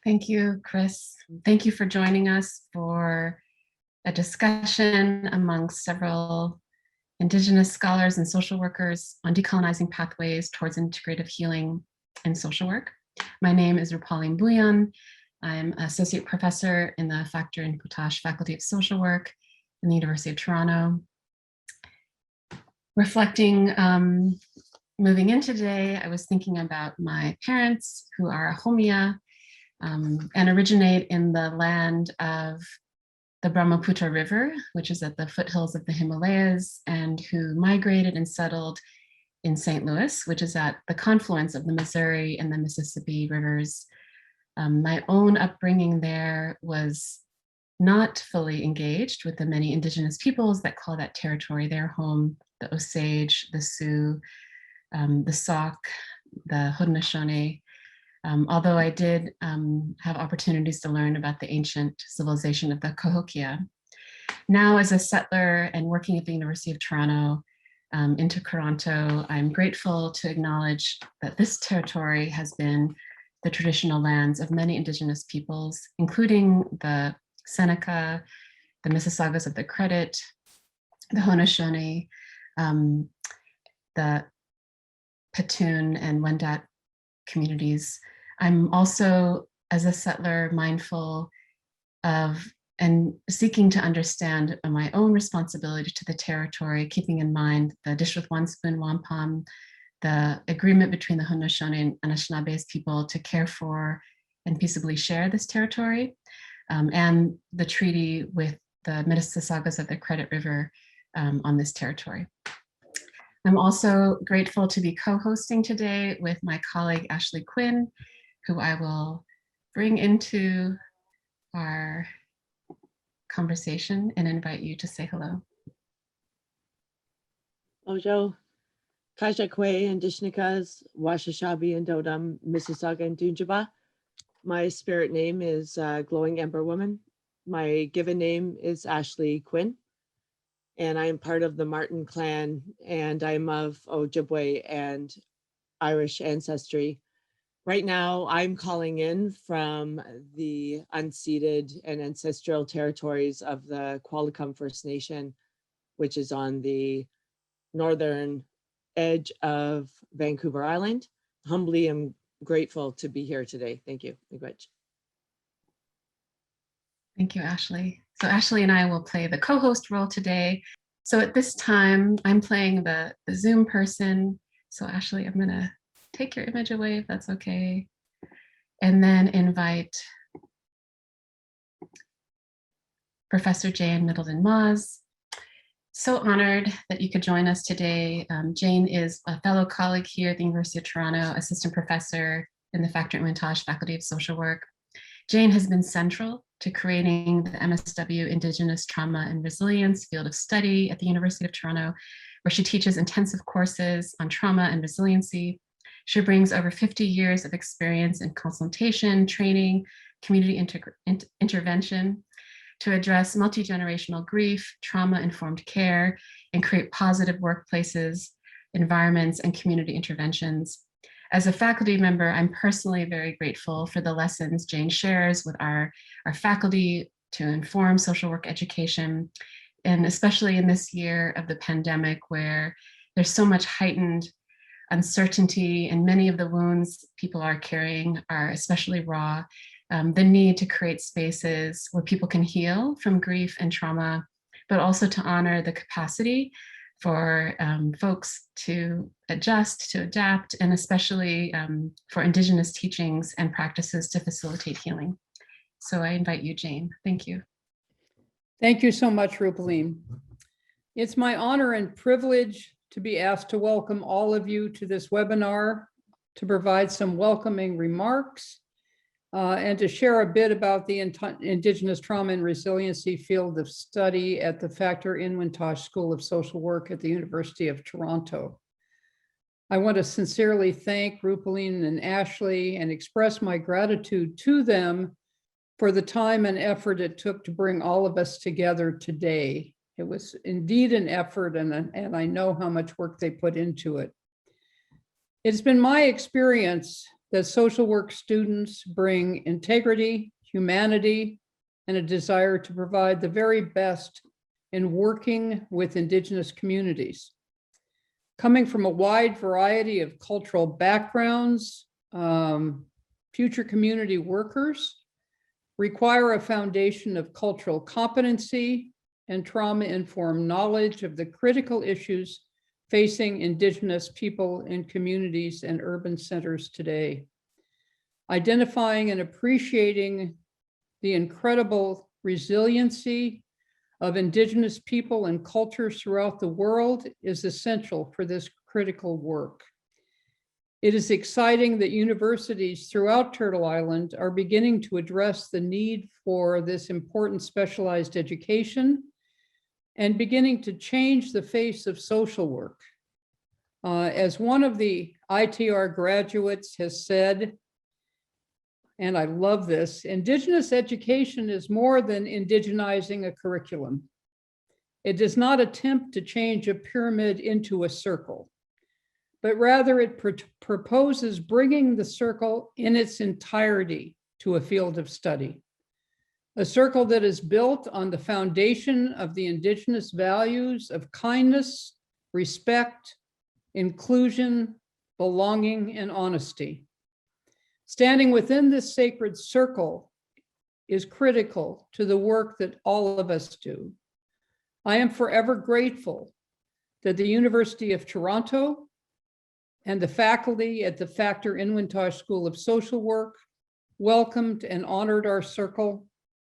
Thank you, Chris. Thank you for joining us for a discussion among several Indigenous scholars and social workers on decolonizing pathways towards integrative healing and social work. My name is Rupaline Bhuyan. I'm associate professor in the Factor and Potash Faculty of Social Work in the University of Toronto. Reflecting, moving into today, I was thinking about my parents who are Ahomia and originate in the land of the Brahmaputra River, which is at the foothills of the Himalayas, and who migrated and settled in St. Louis, which is at the confluence of the Missouri and the Mississippi rivers. My own upbringing there was not fully engaged with the many Indigenous peoples that call that territory their home: the Osage, the Sioux, the Sauk, the Haudenosaunee. Although I did have opportunities to learn about the ancient civilization of the Cahokia. Now, as a settler and working at the University of Toronto into Toronto, I'm grateful to acknowledge that this territory has been the traditional lands of many Indigenous peoples, including the Seneca, the Mississaugas of the Credit, the Haudenosaunee, the Petun and Wendat communities. I'm also, as a settler, mindful of and seeking to understand my own responsibility to the territory, keeping in mind the Dish with One Spoon Wampum, the agreement between the Haudenosaunee and Anishinaabes people to care for and peaceably share this territory, and the treaty with the Mississaugas of the Credit River on this territory. I'm also grateful to be co-hosting today with my colleague Ashley Quinn, who I will bring into our conversation and invite you to say hello. Ojo, Kajakwe and Dishnikas, Washashabi and Dodam, Mississauga and Dunjaba. My spirit name is Glowing Ember Woman. My given name is Ashley Quinn, and I am part of the Martin clan, and I'm of Ojibwe and Irish ancestry. Right now, I'm calling in from the unceded and ancestral territories of the Qualicum First Nation, which is on the northern edge of Vancouver Island. Humbly, I'm grateful to be here today. Thank you. Thank you, Ashley. So Ashley and I will play the co-host role today. So at this time, I'm playing the Zoom person. So Ashley, I'm gonna take your image away if that's okay, and then invite Professor Jane Middleton-Maas. So honored that you could join us today. Jane is a fellow colleague here at the University of Toronto, assistant professor in the Factor and Montage Faculty of Social Work. Jane has been central to creating the MSW Indigenous Trauma and Resilience field of study at the University of Toronto, where she teaches intensive courses on trauma and resiliency. She brings over 50 years of experience in consultation, training, community intervention to address multi-generational grief, trauma-informed care, and create positive workplaces, environments, and community interventions. As a faculty member, I'm personally very grateful for the lessons Jane shares with our faculty to inform social work education, and especially in this year of the pandemic where there's so much heightened uncertainty and many of the wounds people are carrying are especially raw. The need to create spaces where people can heal from grief and trauma, but also to honor the capacity for folks to adjust, to adapt, and especially for Indigenous teachings and practices to facilitate healing. So I invite you, Jane. Thank you. Thank you so much, Rupaline. It's my honor and privilege to be asked to welcome all of you to this webinar, to provide some welcoming remarks, and to share a bit about the Indigenous Trauma and Resiliency field of study at the Factor in Montage School of Social Work at the University of Toronto. I want to sincerely thank Rupaline and Ashley and express my gratitude to them for the time and effort it took to bring all of us together today. It was indeed an effort, and I know how much work they put into it. It's been my experience that social work students bring integrity, humanity, and a desire to provide the very best in working with Indigenous communities. Coming from a wide variety of cultural backgrounds, future community workers require a foundation of cultural competency and trauma-informed knowledge of the critical issues facing Indigenous people in communities and urban centers today. Identifying and appreciating the incredible resiliency of Indigenous people and cultures throughout the world is essential for this critical work. It is exciting that universities throughout Turtle Island are beginning to address the need for this important specialized education and beginning to change the face of social work. As one of the ITR graduates has said, and I love this, Indigenous education is more than indigenizing a curriculum. It does not attempt to change a pyramid into a circle, but rather it proposes bringing the circle in its entirety to a field of study. A circle that is built on the foundation of the Indigenous values of kindness, respect, inclusion, belonging, and honesty. Standing within this sacred circle is critical to the work that all of us do. I am forever grateful that the University of Toronto and the faculty at the Factor Inwentash School of Social Work welcomed and honored our circle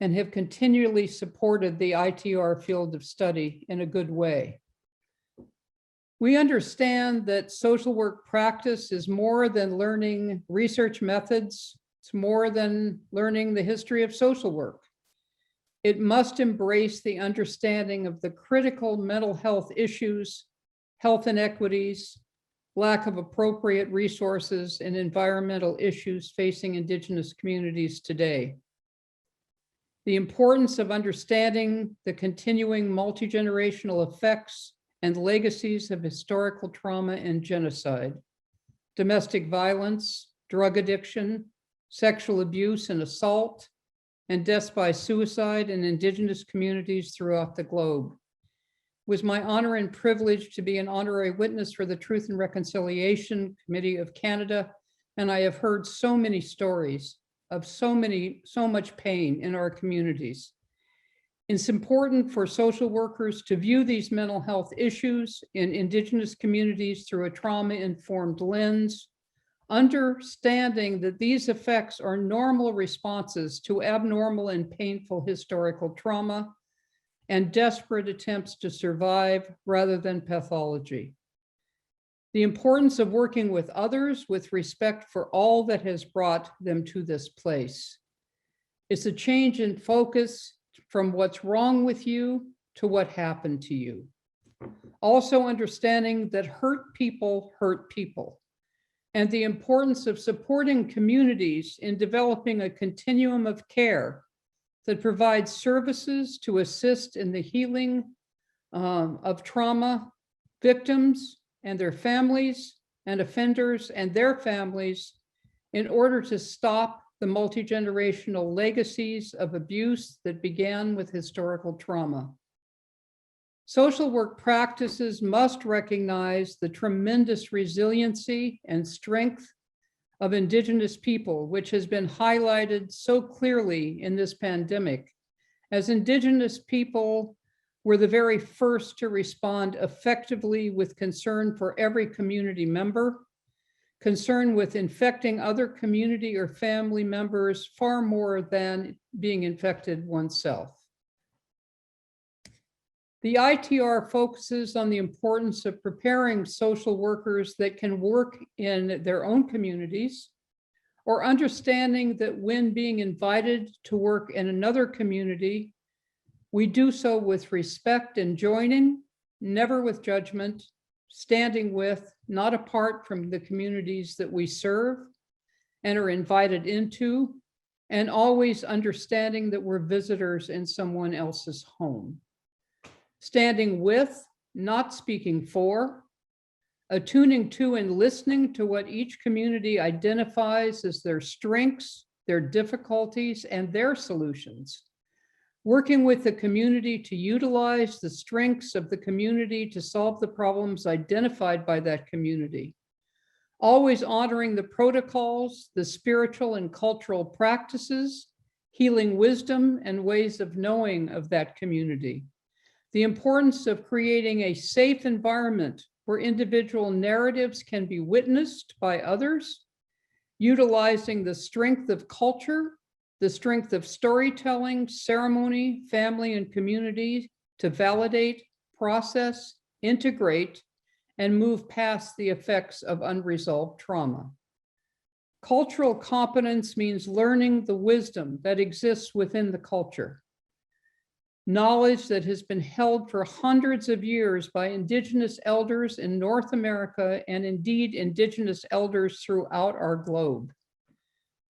and have continually supported the ITR field of study in a good way. We understand that social work practice is more than learning research methods. It's more than learning the history of social work. It must embrace the understanding of the critical mental health issues, health inequities, lack of appropriate resources, and environmental issues facing Indigenous communities today. The importance of understanding the continuing multi-generational effects and legacies of historical trauma and genocide, domestic violence, drug addiction, sexual abuse and assault, and deaths by suicide in Indigenous communities throughout the globe. It was my honor and privilege to be an honorary witness for the Truth and Reconciliation Committee of Canada, and I have heard so many stories of so much pain in our communities. It's important for social workers to view these mental health issues in Indigenous communities through a trauma-informed lens, understanding that these effects are normal responses to abnormal and painful historical trauma and desperate attempts to survive rather than pathology. The importance of working with others with respect for all that has brought them to this place. It's a change in focus from what's wrong with you to what happened to you. Also understanding that hurt people, and the importance of supporting communities in developing a continuum of care that provides services to assist in the healing of trauma victims and their families, and offenders and their families, in order to stop the multi-generational legacies of abuse that began with historical trauma. Social work practices must recognize the tremendous resiliency and strength of Indigenous people, which has been highlighted so clearly in this pandemic, as Indigenous people were the very first to respond effectively with concern for every community member, concern with infecting other community or family members far more than being infected oneself. The ITR focuses on the importance of preparing social workers that can work in their own communities, or understanding that when being invited to work in another community, we do so with respect and joining, never with judgment, standing with, not apart from the communities that we serve and are invited into, and always understanding that we're visitors in someone else's home. Standing with, not speaking for, attuning to and listening to what each community identifies as their strengths, their difficulties, and their solutions. Working with the community to utilize the strengths of the community to solve the problems identified by that community. Always honoring the protocols, the spiritual and cultural practices, healing wisdom and ways of knowing of that community. The importance of creating a safe environment where individual narratives can be witnessed by others, utilizing the strength of culture, the strength of storytelling, ceremony, family, and community to validate, process, integrate, and move past the effects of unresolved trauma. Cultural competence means learning the wisdom that exists within the culture. Knowledge that has been held for hundreds of years by Indigenous elders in North America and indeed Indigenous elders throughout our globe.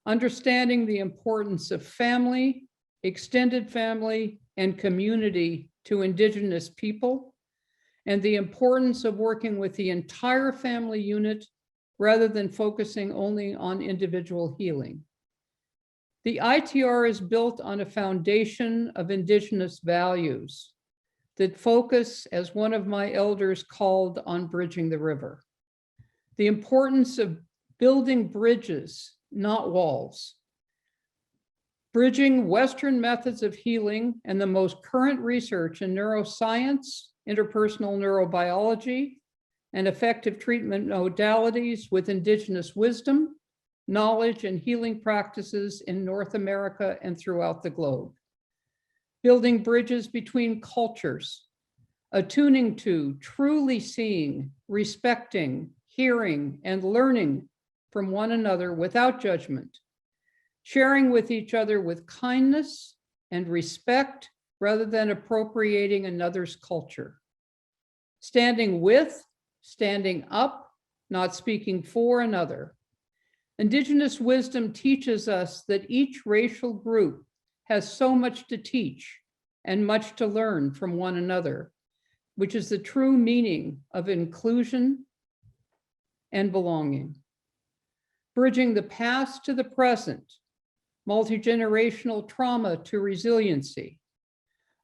Understanding the importance of family, extended family, and community to Indigenous people, and the importance of working with the entire family unit rather than focusing only on individual healing. The ITR is built on a foundation of Indigenous values that focus, as one of my elders called, on bridging the river. The importance of building bridges, not walls. Bridging Western methods of healing and the most current research in neuroscience, interpersonal neurobiology, and effective treatment modalities with Indigenous wisdom, knowledge, and healing practices in North America and throughout the globe. Building bridges between cultures, attuning to, truly seeing, respecting, hearing, and learning from one another without judgment, sharing with each other with kindness and respect rather than appropriating another's culture. Standing with, standing up, not speaking for another. Indigenous wisdom teaches us that each racial group has so much to teach and much to learn from one another, which is the true meaning of inclusion and belonging. Bridging the past to the present, multi-generational trauma to resiliency,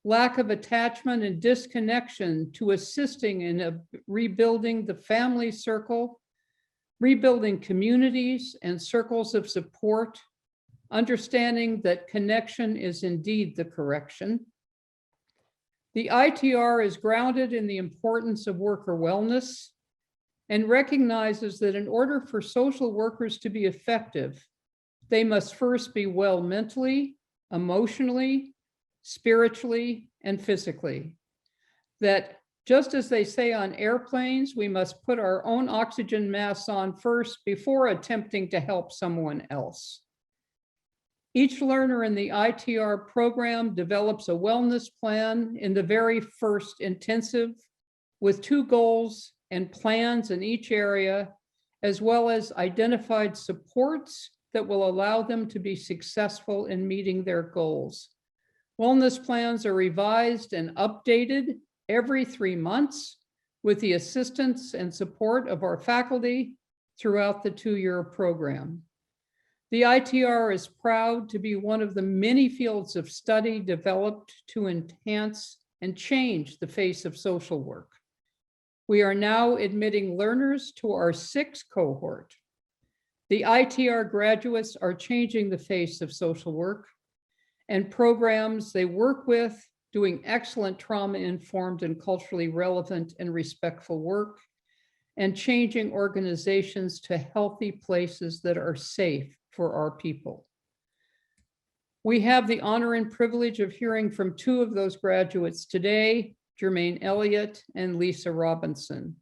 lack of attachment and disconnection to assisting in rebuilding the family circle, rebuilding communities and circles of support, understanding that connection is indeed the correction. The ITR is grounded in the importance of worker wellness and recognizes that in order for social workers to be effective, they must first be well mentally, emotionally, spiritually, and physically. That just as they say on airplanes, we must put our own oxygen masks on first before attempting to help someone else. Each learner in the ITR program develops a wellness plan in the very first intensive with 2 goals and plans in each area, as well as identified supports that will allow them to be successful in meeting their goals. Wellness plans are revised and updated every 3 months with the assistance and support of our faculty throughout the 2-year program. The ITR is proud to be one of the many fields of study developed to enhance and change the face of social work. We are now admitting learners to our 6th cohort. The ITR graduates are changing the face of social work and programs they work with, doing excellent trauma-informed and culturally relevant and respectful work, and changing organizations to healthy places that are safe for our people. We have the honor and privilege of hearing from 2 of those graduates today, Jermaine Elliott and Lisa Robinson.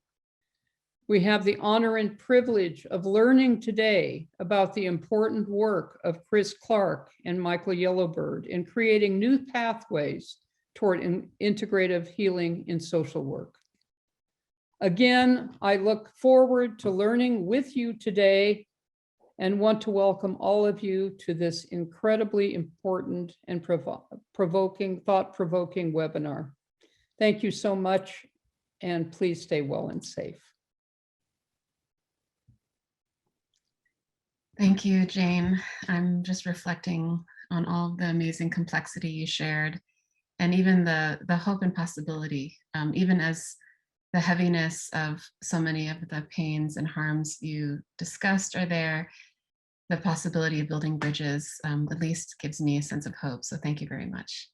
We have the honor and privilege of learning today about the important work of Chris Clark and Michael Yellowbird in creating new pathways toward integrative healing in social work. Again, I look forward to learning with you today and want to welcome all of you to this incredibly important and thought-provoking webinar. Thank you so much, and please stay well and safe. Thank you, Jane. I'm just reflecting on all the amazing complexity you shared, and even the hope and possibility, even as the heaviness of so many of the pains and harms you discussed are there, the possibility of building bridges at least gives me a sense of hope. So thank you very much.